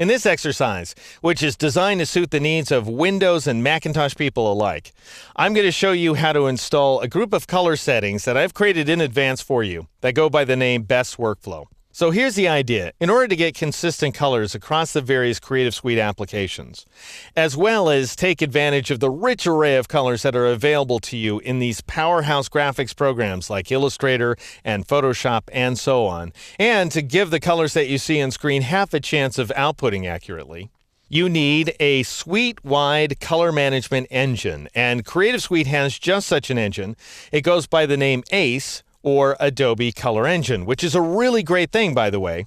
In this exercise, which is designed to suit the needs of Windows and Macintosh people alike, I'm going to show you how to install a group of color settings that I've created in advance for you that go by the name Best Workflow. So here's the idea. In order to get consistent colors across the various Creative Suite applications, as well as take advantage of the rich array of colors that are available to you in these powerhouse graphics programs like Illustrator and Photoshop and so on, and to give the colors that you see on screen half a chance of outputting accurately, you need a suite-wide color management engine, and Creative Suite has just such an engine. It goes by the name ACE, or Adobe Color Engine, which is a really great thing, by the way.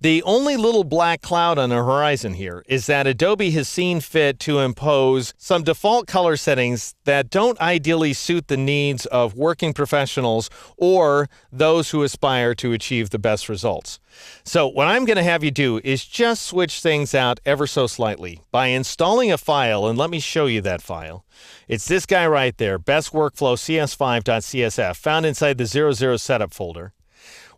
The only little black cloud on the horizon here is that Adobe has seen fit to impose some default color settings that don't ideally suit the needs of working professionals or those who aspire to achieve the best results. So what I'm going to have you do is just switch things out ever so slightly by installing a file, and let me show you that file. It's this guy right there, Best Workflow CS5.csf, found inside the 00 Setup folder.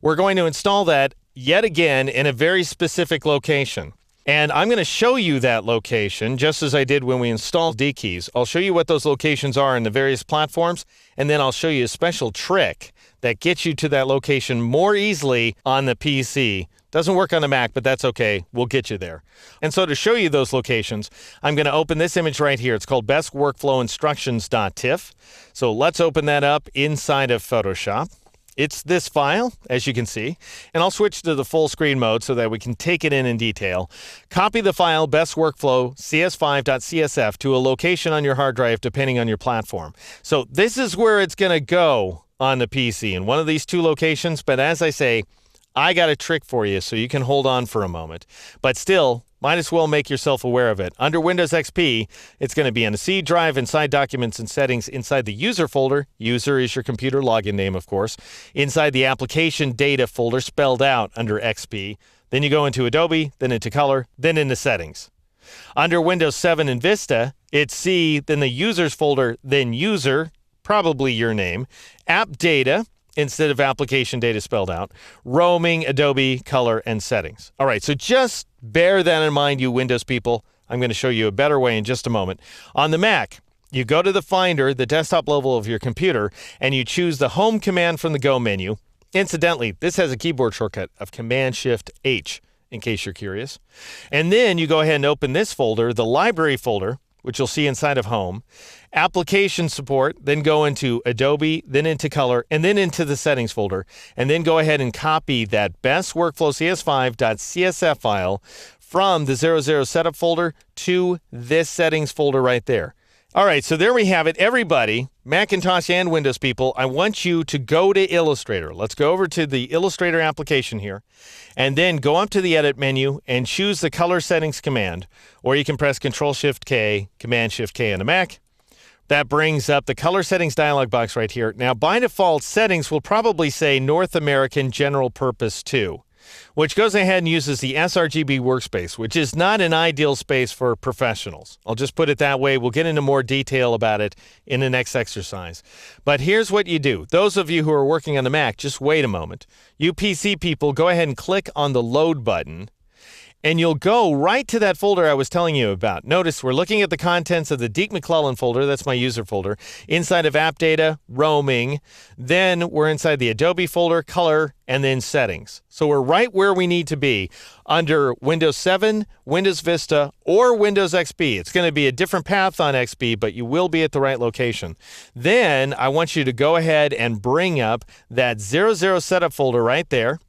We're going to install that yet again in a very specific location. And I'm going to show you that location just as I did when we installed DKeys. I'll show you what those locations are in the various platforms, and then I'll show you a special trick that gets you to that location more easily on the PC. Doesn't work on the Mac, but that's okay. We'll get you there. And so to show you those locations, I'm going to open this image right here. It's called bestworkflowinstructions.tiff. So let's open that up inside of Photoshop. It's this file, as you can see, and I'll switch to the full screen mode so that we can take it in detail. Copy the file bestworkflow cs5.csf to a location on your hard drive depending on your platform. So this is where it's going to go on the PC, in one of these two locations, but as I say, I got a trick for you so you can hold on for a moment. But still, might as well make yourself aware of it. Under Windows XP, it's going to be on a C drive inside Documents and Settings inside the User folder. User is your computer login name, of course. Inside the Application Data folder spelled out under XP. Then you go into Adobe, then into Color, then into Settings. Under Windows 7 and Vista, it's C, then the Users folder, then User, probably your name. App Data, instead of Application Data spelled out, Roaming, Adobe, Color, and Settings. All right, so just bear that in mind, you Windows people. I'm going to show you a better way in just a moment. On the Mac, you go to the Finder, the desktop level of your computer, and you choose the Home command from the Go menu. Incidentally, this has a keyboard shortcut of Command-Shift-H, in case you're curious. And then you go ahead and open this folder, the Library folder, which you'll see inside of Home, Application Support, then go into Adobe, then into Color, and then into the Settings folder, and then go ahead and copy that Best Workflow CS5.csf file from the 00 Setup folder to this Settings folder right there. All right, so there we have it. Everybody, Macintosh and Windows people, I want you to go to Illustrator. Let's go over to the Illustrator application here, and then go up to the Edit menu and choose the Color Settings command, or you can press Control-Shift-K, Command-Shift-K on the Mac. That brings up the Color Settings dialog box right here. Now, by default, Settings will probably say North American General Purpose 2. Which goes ahead and uses the sRGB workspace, which is not an ideal space for professionals. I'll just put it that way. We'll get into more detail about it in the next exercise. But here's what you do. Those of you who are working on the Mac, just wait a moment. You PC people, go ahead and click on the Load button, and you'll go right to that folder I was telling you about. Notice we're looking at the contents of the Deke McClellan folder. That's my user folder. Inside of App Data, Roaming. Then we're inside the Adobe folder, Color, and then Settings. So we're right where we need to be under Windows 7, Windows Vista, or Windows XP. It's going to be a different path on XP, but you will be at the right location. Then I want you to go ahead and bring up that 00 Setup folder right there,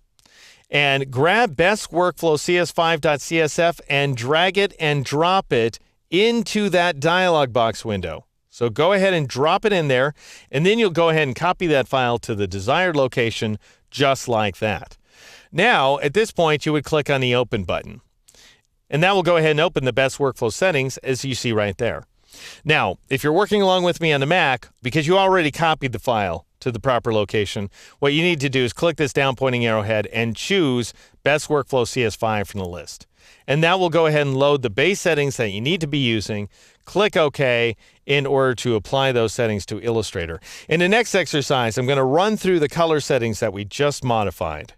and grab Best Workflow CS5.csf and drag it and drop it into that dialog box window. So go ahead and drop it in there, and then you'll go ahead and copy that file to the desired location just like that. Now, at this point, you would click on the Open button, and that will go ahead and open the Best Workflow settings as you see right there. Now, if you're working along with me on the Mac, because you already copied the file to the proper location, what you need to do is click this down pointing arrowhead and choose Best Workflow CS5 from the list. And that will go ahead and load the base settings that you need to be using. Click OK in order to apply those settings to Illustrator. In the next exercise, I'm going to run through the color settings that we just modified.